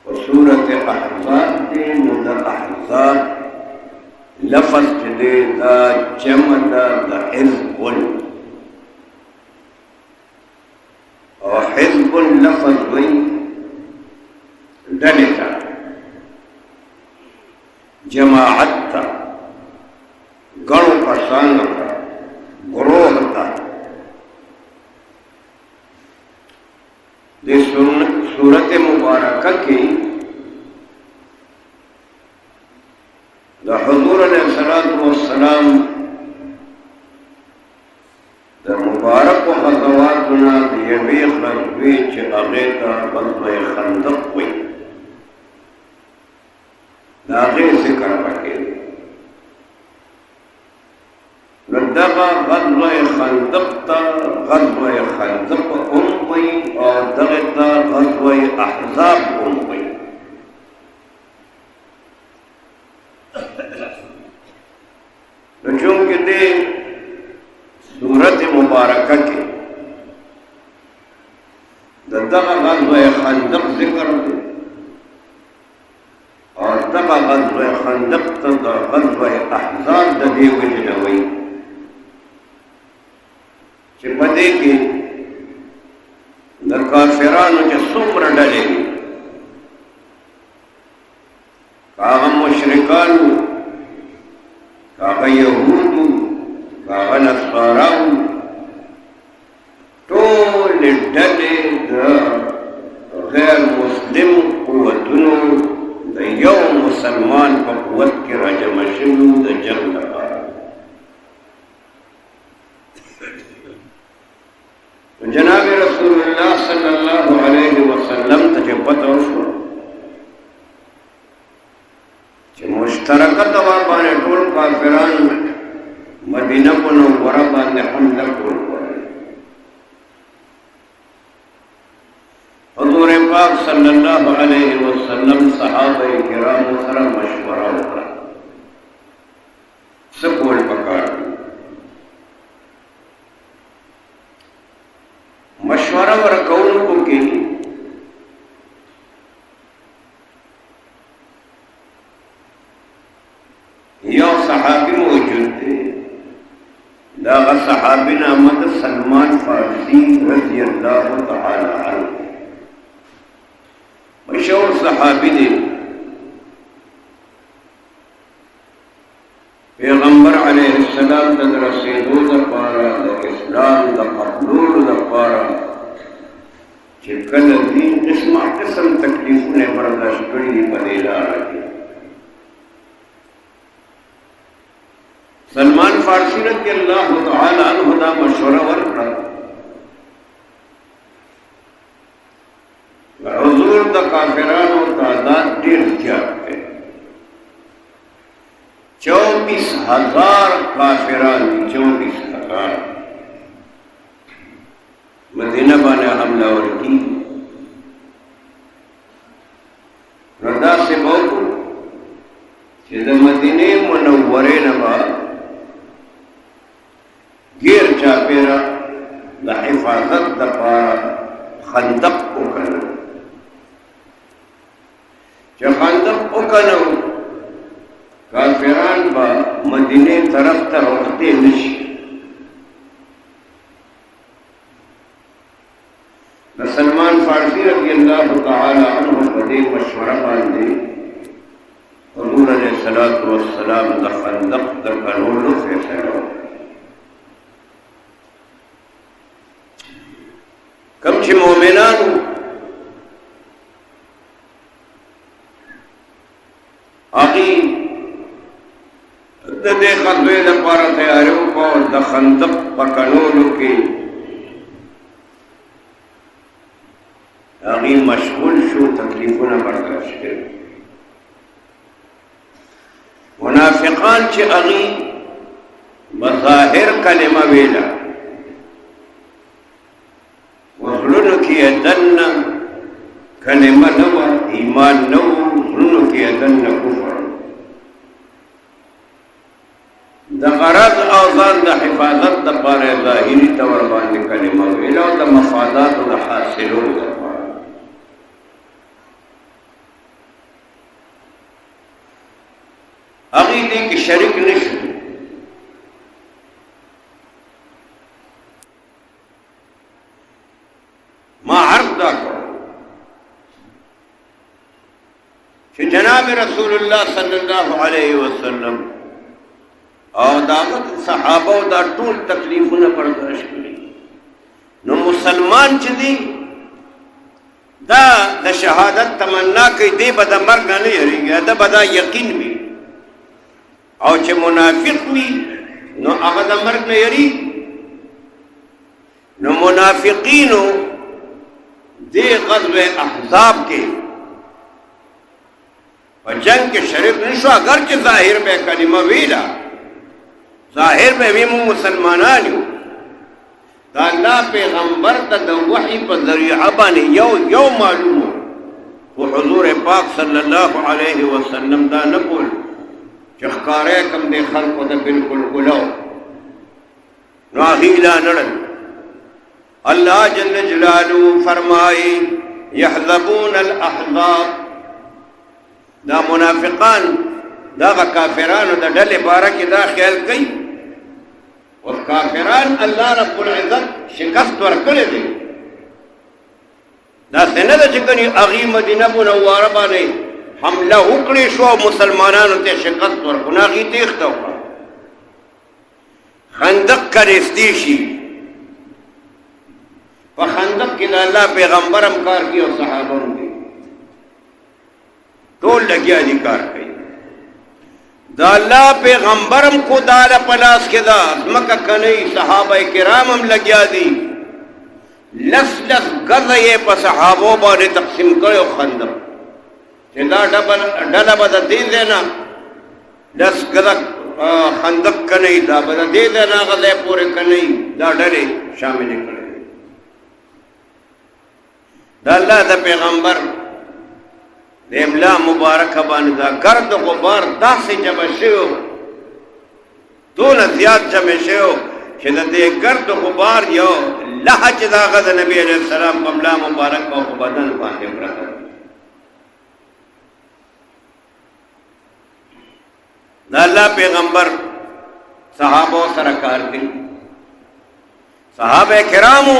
और सूरत अहज़ाब दे नुद अहज़ाब लफ्ज़ दे दा जम दा हिज़्बुन और हिज़्बुन लफ्ज़ वही डले था जमाअत था गणों का संग था ग्रोह था। सूरत मुबारक की हुज़ूर अलैहिस्सलातु वस्सलाम मुबारक ग़ज़वातना ये भी ग़ज़वे च अगेता ग़ज़वे खंदक हुई दागे ज़िक्र रखे नदगा ग़ज़वे खंदक ता ग़ज़वे खंदक हुई और दगता ग़ज़वे अहज़ाब हुई। तो चूंकि दे सूरत मुबारक के दगा ग़ज़वे खंदक ज़िक्र दे और दगा ग़ज़वे खंदक ता ग़ज़वे अहज़ाब दे हुई बदे के काफिरान के सुम्र डलेगी कागा मुशरिकान कागा यहूद कागा नसारा टोल डले गैर मुस्लिम कुव्वतों द यौम मुसलमान पर कुव्वत के रजम शुरू द जंग लगा। जनाब रसूलुल्लाह सल्लल्लाहु अलैहि वसल्लम तके पता हो कि मुश्तरका तवा बाने टोल काफिरान मदीना मुनव्वरा बाने हमला टोल करे। हुज़ूर पाक सल्लल्लाहु अलैहि वसल्लम सहाबाए किराम सरा मशवरा होता सकोल पकड़ मशवरा वर कौन को के यो सहाबी मौजूद थे दागा सहाबी नामद सलमान फारसी रज़ी अल्लाह तआला अन्हु मशहूर सहाबी ने पैगंबर अलैहिस्सलाम तक रसीदो द पारा द इस्लाम द कबूल द पारा चिकन दीन किस्म किस्म तकलीफ ने बर्दाश्त करी बनेला रखी। सलमान फारसी रज़ी अल्लाह तआला अन्हु दा मशवरा वर्कड़ा हुज़ूर द काफिरान और तादाद ढेर ज्यादा है 24,000 काफिरान 24,000 मदीना बाने हमला और की रदा से बहुत मदीने मुनव्वरे नबा गिर चापेरा द हिफाजत द पारा खंदक को करो जब खंदक को करो काफिरान बा मदीने तरफ तर वक्ते नशी सलमान फारसी रज़ी अल्लाह तआला अन्हु बदे मशवरा बांधे हुज़ूर अलैहिस्सलातु वस्सलाम द खंदक द करोलो फैसला कम छे मोमिनान आगी दे ग़ज़वे द पारा तैयारियों को द खंदक पकड़ोलो के आगी मशगूल शो तकलीफों न बर्दाश्त कर मुनाफिकान चे आगी बज़ाहिर कलिमा वेला वज़ुलन की अदन कलिमा नवा ईमान नव ज़ुलन की अदन कुफर द गरज औज़ान द हिफाजत द पारे ज़ाहिरी तौर बांधे कलिमा वेला द मफादात द हासिलों द पारा अगीदे की शरीक नशो। मां अर्ज दा करो कि जनाब रसूलुल्लाह सल्लल्लाहु अलैहि वसल्लम और दावत सहाबा दा टूल तकलीफुन बर्दाश्त करी। नो मुसलमान ची दा द शहादत तमन्ना कई दे बदा मर्ग नहीं हरी गया दा बदा यकीन भी और चे मुनाफिक भी नो अगद मर्ग नहीं हरी। नो मुनाफिकीनो दे ग़ज़वे अहज़ाब के और जंग के शरीफ निशो अगर के जाहिर में कलिमा वीला जाहिर में भी मुसलमानान अल्लाह पैगंबर तद वही पर जरिया बानी यो मालूम वो हुजूर पाक सल्लल्लाहु अलैहि वसल्लम दा न बोल चखकारे कम दे खल्क द बिल्कुल गुलो राहीला नड़न। अल्लाह जल्ल जलालू फरमाए यहज़बून अल अहज़ाब दा मुनाफिकान दा काफिरान दा डले बारा की दा ख्याल कई और काफिरान अल्लाह रब्बुल इज्जत शिकस्त वर्कले दे दा सेना दा चिकनी अगी मदीना मुनव्वरा बाने हमला उकड़ी शो मुसलमानान ते शिकस्त वर्कना की तेखता हुआ खंदक का रिफ्तीशी व खंदक की अल्लाह पैगंबर अमकार की और सहाबा ने तो लगिया अधिकार कई दाला पैगंबरम को दाला पलास के दास मक्का कनई सहाबा किरामम लगिया दी लस लस गज ये पर सहाबों बारे तकसीम करो खंदक चिंदा डला बदा दे देना लस गज खंदक कनई दा बदा दे देना गजे पूरे कनई दा डरे शामिल करे दाला दा पैगंबर देमला मुबारक बान दा गर्द गुबार दा से जमशो तो न ज्याद जमशो कि दे गर्द गुबार यो लहज दा गद नबी अलैहि सलाम कमला मुबारक को बदन बांधे रखा। अल्लाह पैगंबर सहाबों सरकार के सहाबे किरामो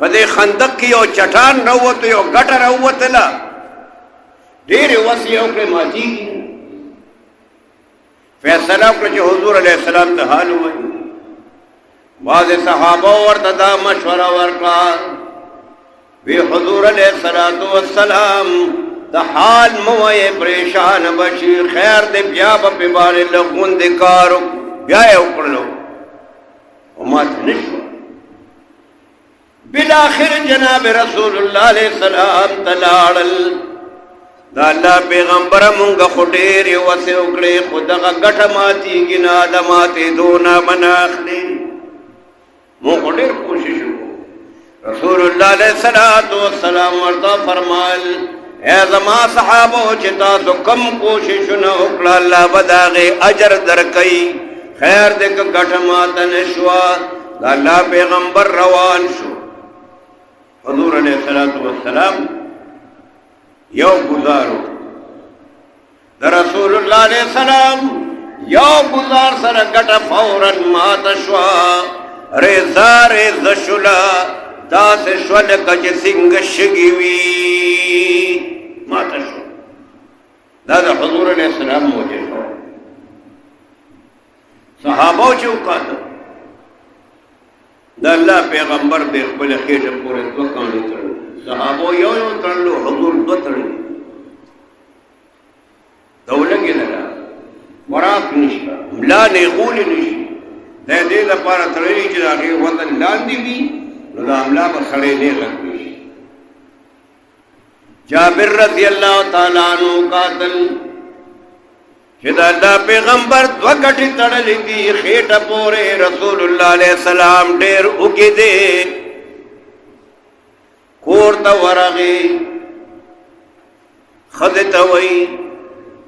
पदे खंदक की ओ चट्टान रहुवत यो गट रहुवत ला ढेर वसियों के माजी फैसला कर जो हुजूर अलैहि सलाम का हाल हुआ बाद सहाबा और दादा मशवरा वर्का वे हुजूर अलैहि सलातो वस्सलाम द हाल मोए परेशान बशी खैर दे ब्या पे बारे लगुन दे कारो ब्याए उकड़ लो उमत निशो बिलाखिर जनाब रसूलुल्लाह अलैहि सलाम तलाड़ल दाला पैगंबर मुंगा खुडेर वसे उकड़े खुदा का गठ माती गिना दमाते दोना मनाखले मुंह खुडेर कोशिश हो रसूलुल्लाह अलैहिस्सलातु वस्सलाम वर्ता फरमाल ए जमा सहाबो चिता तो कम कोशिश न उकड़ा अल्लाह बदागे अजर दर कई खैर दे गठ मातन शुआ दाला पैगंबर रवान शो हुजूर अलैहिस्सलातु वस्सलाम यो गुजारो द रसूलुल्लाह अलैहि सलाम यो गुजार सर गट फौरन मातशवा रेजा रेज़शुला दास श्वल कज सिंग शिगवी मातशवा दादा हुजूर अलैहि सलाम मोजे सहाबा चौकात द अल्लाह पैगंबर दे खपल खेट पूरे तो कांडे कर सहाबो यो यो कर लो हुजूर दो तड़ दौलंगे लगा वराक निष्का ला ने गोल निश दे दे द पार तड़ी चला के वतन लांदी भी अल्लाह पर खड़े ने लगती जाबिर रज़ी अल्लाह ताला अन्हु कातल अल्लाह पैगंबर द्वगटी तड़ली दी खेट पोरे रसूलुल्लाह अलैहि सलाम डेर उगे दे कोर तवरगे खद तवई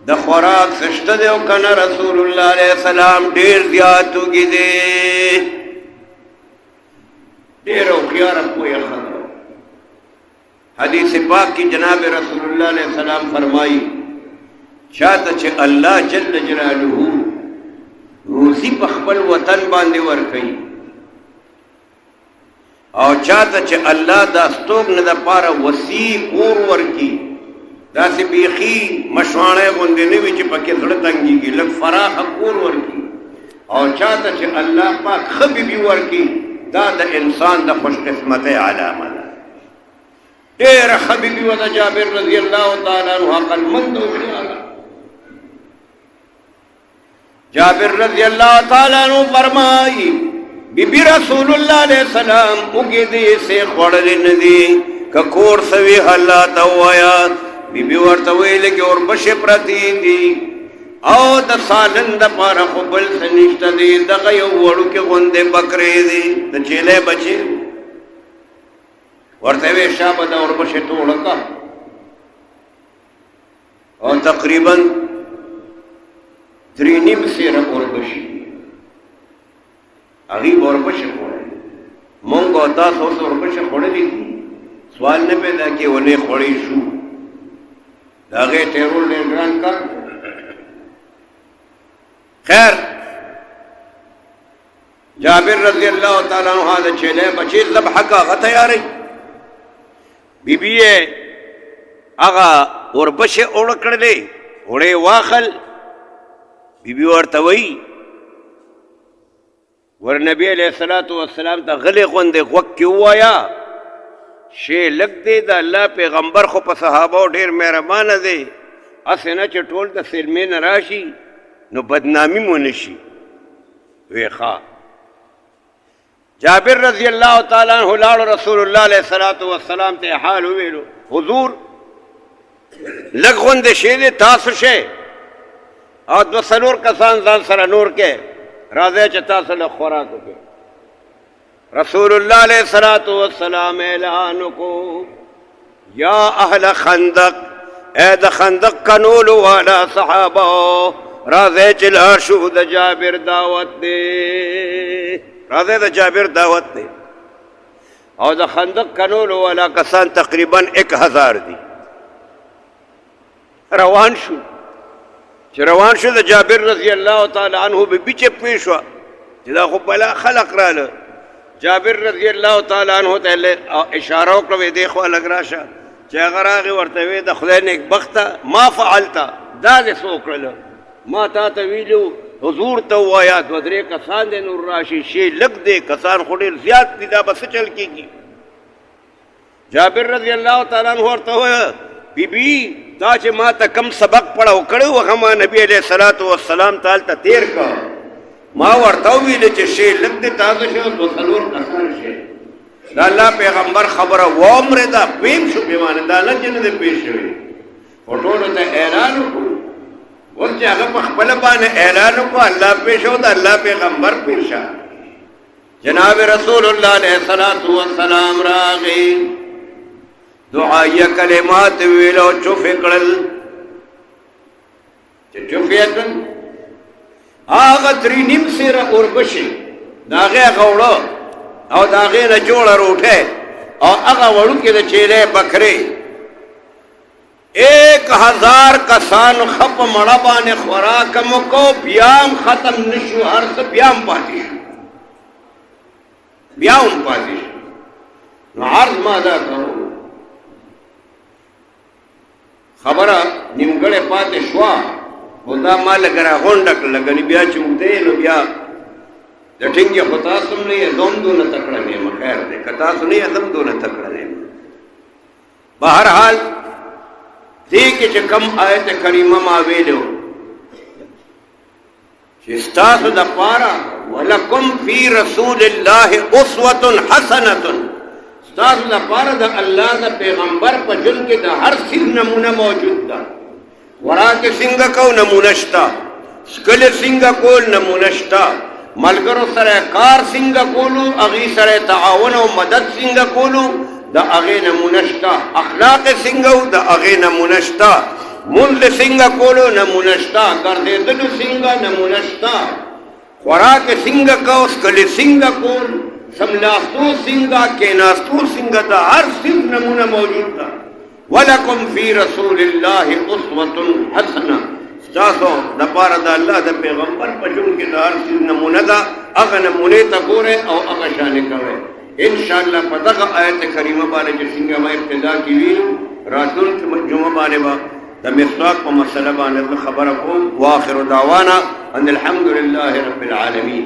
द खुराक सष्ट दे कना रसूलुल्लाह अलैहि सलाम डेर ज्यादा उगे दे डेर खियार कोई खबर हदीस पाक की जनाब रसूलुल्लाह अलैहि सलाम फरमाई चाहत छे अल्लाह जल्ल जलालुहु روزی په خپل وطن باندې ورکوي او چاته چې الله دا ستوګنه دپاره وسیع کور ورکي داسې بیخي مشواڼی غوندې نه وي چې پکې زړه تنګېږي لږ فراخه کور ورکي او چاته چې الله پاک ښه بیبي ورکي دا د انسان د خوش قسمتۍ علامه ده ډېره ښه بیبي وه د جابر رضی الله تعالی عنه عقلمند او هوښیاره جابر رضی اللہ تعالیٰ عنہ فرمائی بی بی رسول اللہ علیہ السلام اگی دی سے خوڑلی ندی ککور سوی حالات توایا بی بی ورطوئی لگی اور بش پرتی دی او دا سالن دا پارا خبل سنشت دی دا غیو وڑو کے غندے بکرے دی دا چیلے بچے ورطوئی شابہ دا اور بش توڑکا اور تقریباً 3.5 سیره اوربشي هغې به اوربشي خوړلی مونږ او تاسو اوس اوربشي خوړلی دي سوال نه پیدا کې ونې خوړی شو د هغې ټیرول ډېر ګران کار خیر جابر رضی الله تعالی عنہ د چیلې بچې ذبح کا هغه تیاری بی بی یې هغه اوربشي اوړه کړلې اوړې واخل بی بی ورته وایي ور نبی علیہ الصلوۃ والسلام ته غلې غوندې غوږ کې ووایه شی لږ دی د الله پیغمبر خو په صحابو ډېر مهربانه دی هسې نه چې ټول د سلمې نه راشي نو بدنامي مو نه شي وی ښه جابر رضی الله تعالی عنہ لاړو رسول الله علیه الصلوۃ والسلام ته حال وویلو حضور لږ غوندې شی دی تاسو شی او 2 کسان ځان سره نور کې راځئ چې تاسو له خوراک وکړئ رسول الله علیه الصلاۃ والسلام اعلان وکړو یا اهل خندق اے د خندق کنولو والا صحابه راځئ چې لاړ شو د جابر دعوت دی راځئ د جابر دعوت دی او د خندق کنولو والا کسان تقریبا 1000 دي روان شو چې روان شو د جابر رضی الله تعالی عنہ به بیچه پوه شوه چې دا خو بلا خلق راله جابر رضی الله تعالی عنہ ته اشاره وکړه دې خوا لږ راشه چې هغه راغی ورته وی د خدای نیک بخته ما فعلته دا دې څه وکړله ما تا ته ویلو حضور ته ووایه 2-3 کسان دې نور راشي شی لږ دی کسان خو ډېر زیات دي دا به څه چل کېږي جابر رضی الله تعالی عنہ ورته وویه بی بی دا چې ما ته کم سبق پړاو کړو هغه ما نبی علیہ الصلوۃ والسلام تعالی ته تیر کا ما ورته ویل چې شی لږ دی تاسو شو 2 کسان شي دا الله پیغمبر خبره وامر دا پیم شو بیمانه دا نه چې نه پیښ شوی ټولو ته اعلان وکړو اوس چې هغه په خپل باندې اعلان وکړو الله پیښ شو دا الله پیغمبر پیښ جناب رسول الله علیه الصلوۃ والسلام راغی دعائیه کلمات ویلو چوف کړل چې چوفیتن هغه 3.5 سیره اوربشي دا هغه غوړو او دا هغه نه جوړه روټه او هغه وړوکې د چیلې بکرې 1000 کسان خپ مړه باندې خوراک مو کو بیام ختم نشو هر څه بیام پاتې بیام پاتې نو عرض ما دا کوم خبره نیمګړې پاتې شوه خو دا ما لږ راغونډه کړله ګنې بیا چې اوږده نو بیا د ټینګې خو تاسو هم نه یې زه هم دونه تکړه نه یم خیر دی که تاسو نه یې زه هم دونه تکړه نه یم بهرحال دې کې چې کم آیت کریمه ما ویلو چې ستاسو دپاره ولکم فی رسول الله اسوة حسنة تاسو لپاره د الله د پیغمبر په ژوند کې د هر څیز نمونه موجود ده خوراک څنګه کو نمونه شته ښکلې څنګه کول نمونه شته ملګرو سره کار څنګه کولو هغې سره تعاون او مدد څنګه کولو د هغې نمونه شته اخلاق څنګه و د هغې نمونه شته مونځ څنګه کولو نمونه شته ګرځېدلو څنګه نمونه شته خوراک څنګه کو ښکلې څنګه کول سملاستو سنگا کیناستو سنگا دا ہر صرف نمونہ موجود تھا وَلَكُمْ فِي رَسُولِ اللَّهِ أُسْوَةٌ حَسَنَةٌ ستاسو دا پارا دا اللہ دا پیغمبر پجن کے دا دار نمونه ده هغه نمونه ته ګوره او هغه شان کوي ان شاء الله په دغه آیت کریمه باندې چې څنګه ما ابتدا کې ویل راتلونکي جمعه باندې د مسواک په مسله باندې خبره کوم واخر دعوانا ان الحمد لله رب العالمين